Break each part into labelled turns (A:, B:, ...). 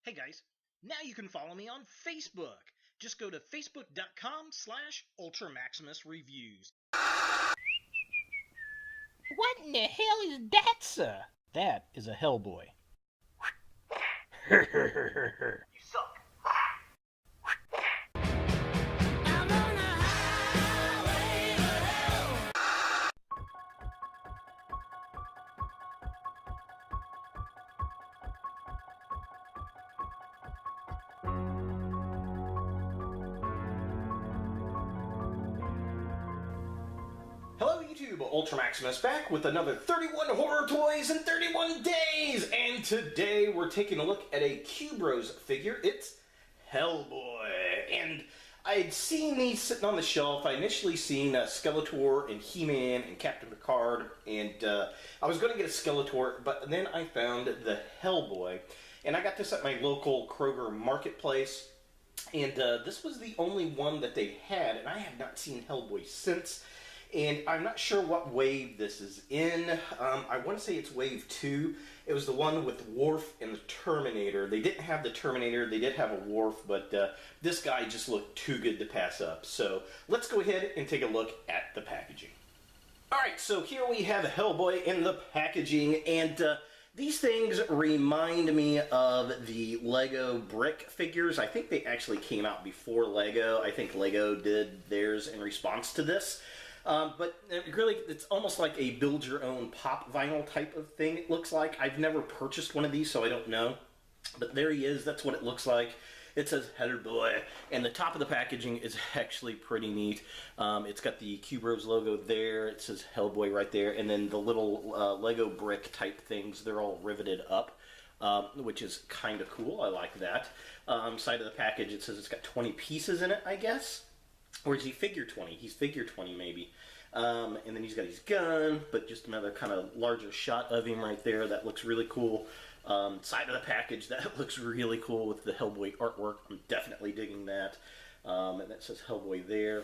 A: Hey guys, now you can follow me on Facebook. Just go to facebook.com/UltraMaximusReviews.
B: What in the hell is that, sir? That is a Hellboy.
A: You suck. Hello YouTube, Ultra Maximus back with another 31 horror toys in 31 days! And today we're taking a look at a Kubros figure. It's Hellboy. And I had seen these sitting on the shelf. I initially seen Skeletor and He-Man and Captain Picard, and I was going to get a Skeletor, but then I found the Hellboy. And I got this at my local Kroger marketplace. And this was the only one that they had, and I have not seen Hellboy since. And I'm not sure what wave this is in. I want to say it's wave 2. It was the one with Worf and the Terminator. They didn't have the Terminator, they did have a Worf, but this guy just looked too good to pass up. So let's go ahead and take a look at the packaging. Alright, so here we have Hellboy in the packaging, and these things remind me of the Lego brick figures. I think they actually came out before Lego. I think Lego did theirs in response to this. But really, it's almost like a build-your-own pop vinyl type of thing, it looks like. I've never purchased one of these, so I don't know. But there he is. That's what it looks like. It says Hellboy, and the top of the packaging is actually pretty neat. It's got the Kubros logo there. It says Hellboy right there, and then the little Lego brick type things, they're all riveted up, which is kind of cool. I like that. Side of the package, it says it's got 20 pieces in it, I guess. Or is he figure 20? He's figure 20 maybe. And then he's got his gun, but just another kind of larger shot of him right there. That looks really cool. Side of the package, that looks really cool with the Hellboy artwork. I'm definitely digging that. And that says Hellboy there.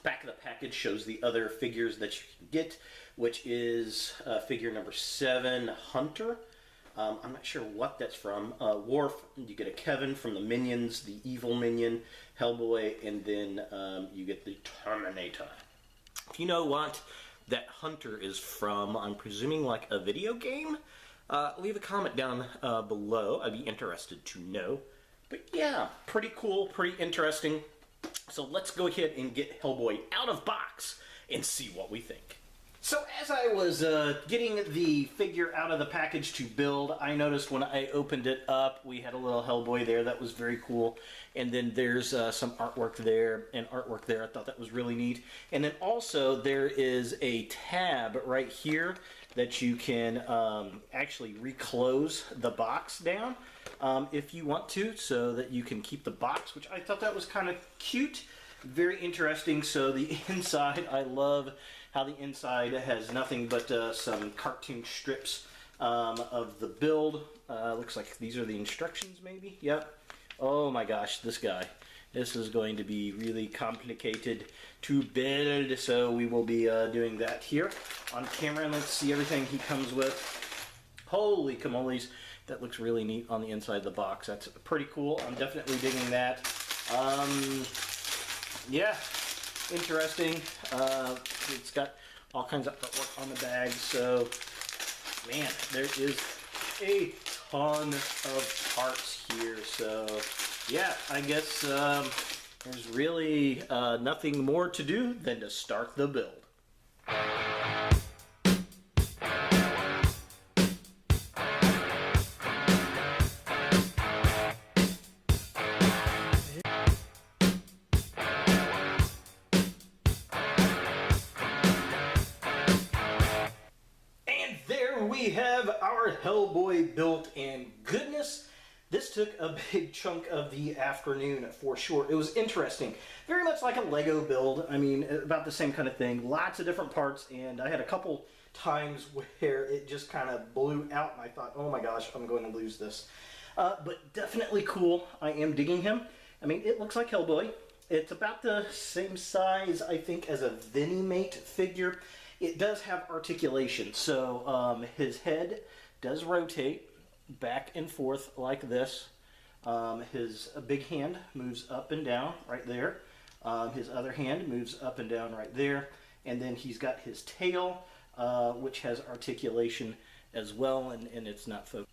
A: Back of the package shows the other figures that you can get, which is figure number 7, Hunter. I'm not sure what that's from. Worf, you get a Kevin from the Minions, the evil Minion, Hellboy, and then you get the Terminator. If you know what that Hunter is from, I'm presuming like a video game, leave a comment down below. I'd be interested to know. But yeah, pretty cool, pretty interesting. So let's go ahead and get Hellboy out of box and see what we think. So as I was getting the figure out of the package to build, I noticed when I opened it up, we had a little Hellboy there. That was very cool. And then there's some artwork there and artwork there. I thought that was really neat. And then also there is a tab right here that you can actually reclose the box down if you want to, so that you can keep the box, which I thought that was kind of cute. Very interesting. So the inside, I love how the inside has nothing but some cartoon strips of the build. Looks like these are the instructions maybe. Yep. Oh my gosh, this guy. This is going to be really complicated to build, so we will be doing that here on camera. And let's see everything he comes with. Holy camoles, that looks really neat on the inside of the box. That's pretty cool. I'm definitely digging that. Yeah, interesting. It's got all kinds of artwork on the bag, so man, there is a ton of parts here. So yeah, I guess there's really nothing more to do than to start the build. We have our Hellboy built, and goodness, this took a big chunk of the afternoon for sure. It was interesting. Very much like a Lego build. I mean, about the same kind of thing. Lots of different parts, and I had a couple times where it just kind of blew out, and I thought, oh my gosh, I'm going to lose this. But definitely cool. I am digging him. I mean, it looks like Hellboy. It's about the same size, I think, as a Venimate figure. It does have articulation, so his head does rotate back and forth like this. His big hand moves up and down right there. His other hand moves up and down right there. And then he's got his tail, which has articulation as well, and it's not focused.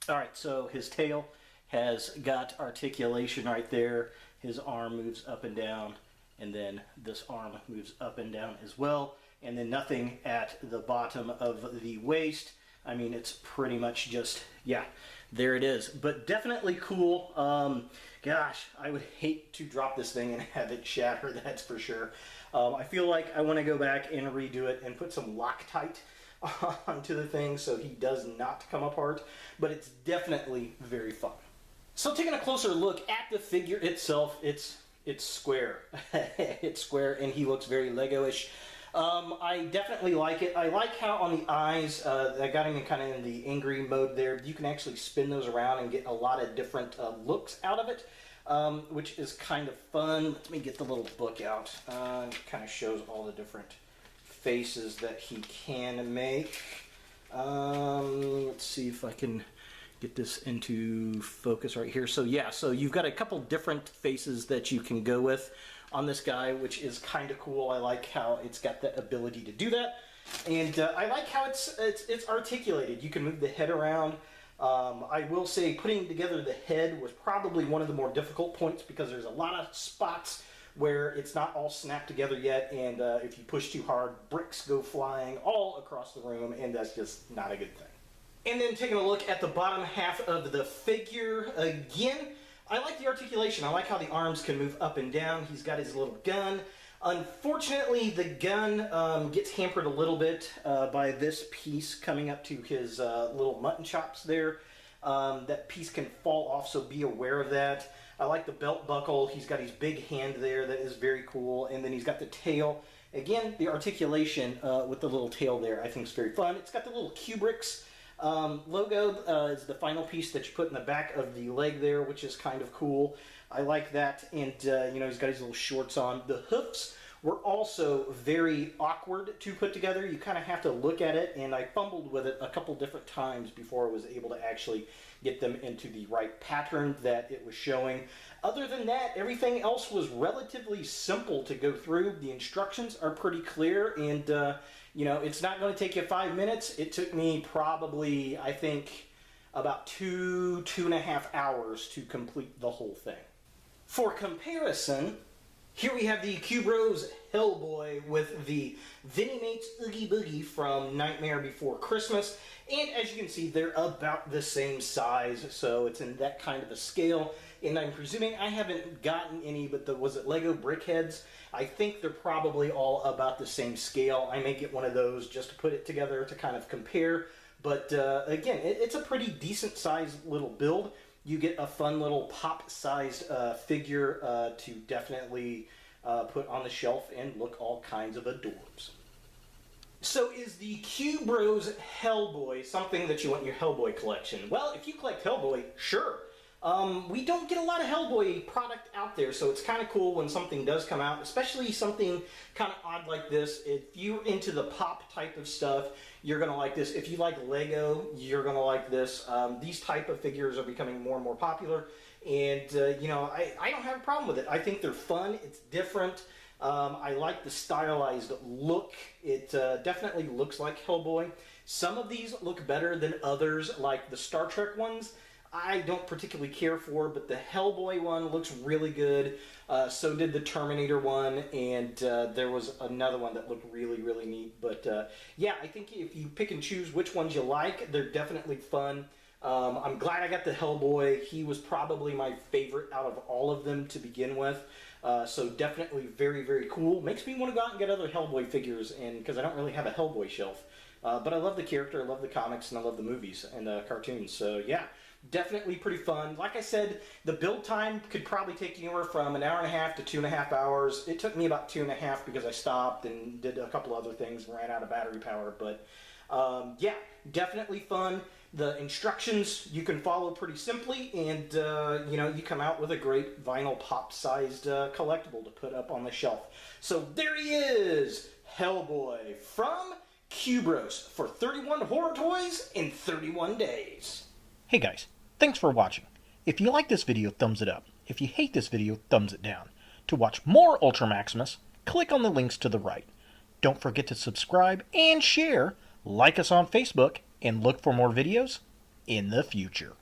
A: All right, so his tail has got articulation right there. His arm moves up and down, and then this arm moves up and down as well. And then nothing at the bottom of the waist. I mean, it's pretty much just, yeah, there it is. But definitely cool. Gosh, I would hate to drop this thing and have it shatter, that's for sure. I feel like I want to go back and redo it and put some Loctite onto the thing so he does not come apart. But it's definitely very fun. So taking a closer look at the figure itself, it's square. It's square, and he looks very Lego-ish. I definitely like it. I like how on the eyes, I got him kind of in the angry mode there. You can actually spin those around and get a lot of different looks out of it, which is kind of fun. Let me get the little book out. It kind of shows all the different faces that he can make. Let's see if I can get this into focus right here. So yeah, so you've got a couple different faces that you can go with on this guy, which is kind of cool. I like how it's got the ability to do that, and I like how it's articulated. You can move the head around. I will say putting together the head was probably one of the more difficult points because there's a lot of spots where it's not all snapped together yet, and if you push too hard, bricks go flying all across the room, and that's just not a good thing. And then taking a look at the bottom half of the figure again, I like the articulation. I like how the arms can move up and down. He's got his little gun. Unfortunately, the gun gets hampered a little bit by this piece coming up to his little mutton chops there. That piece can fall off, so be aware of that. I like the belt buckle. He's got his big hand there. That is very cool. And then he's got the tail. Again, the articulation with the little tail there I think is very fun. It's got the little Kubrick's logo is the final piece that you put in the back of the leg there, which is kind of cool. I like that, and you know, he's got his little shorts on. The hoofs were also very awkward to put together. You kind of have to look at it, and I fumbled with it a couple different times before I was able to actually get them into the right pattern that it was showing. Other than that, everything else was relatively simple to go through. The instructions are pretty clear, and you know, it's not going to take you 5 minutes. It took me probably, I think, about 2.5 hours to complete the whole thing. For comparison, here we have the Kubros Hellboy with the Vinnie Mates Oogie Boogie from Nightmare Before Christmas. And as you can see, they're about the same size, so it's in that kind of a scale. And I'm presuming I haven't gotten any, but was it Lego Brickheads? I think they're probably all about the same scale. I may get one of those just to put it together to kind of compare. But again, it's a pretty decent sized little build. You get a fun little pop-sized figure to definitely put on the shelf and look all kinds of adorbs. So is the Kubros Hellboy something that you want in your Hellboy collection? Well, if you collect Hellboy, sure. We don't get a lot of Hellboy product out there, so it's kind of cool when something does come out, especially something kind of odd like this. If you're into the pop type of stuff, you're going to like this. If you like Lego, you're going to like this. These type of figures are becoming more and more popular, and you know, I don't have a problem with it. I think they're fun. It's different. I like the stylized look. It definitely looks like Hellboy. Some of these look better than others, like the Star Trek ones. I don't particularly care for, but the Hellboy one looks really good. So did the Terminator one, and there was another one that looked really, really neat. But yeah, I think if you pick and choose which ones you like, they're definitely fun. I'm glad I got the Hellboy. He was probably my favorite out of all of them to begin with. So definitely very, very cool. Makes me want to go out and get other Hellboy figures, and because I don't really have a Hellboy shelf. But I love the character, I love the comics, and I love the movies and cartoons. So yeah, definitely pretty fun. Like I said, the build time could probably take anywhere from 1.5 hours to 2.5 hours. It took me about 2.5 because I stopped and did a couple other things and ran out of battery power. But yeah, definitely fun. The instructions you can follow pretty simply, and you know, you come out with a great vinyl pop-sized collectible to put up on the shelf. So there he is, Hellboy from Kubros for 31 horror toys in 31 days.
B: Hey guys, thanks for watching.
C: If you like this video, thumbs it up. If you hate this video, thumbs it down. To watch more Ultra Maximus, click on the links to the right. Don't forget to subscribe and share, like us on Facebook, and look for more videos in the future.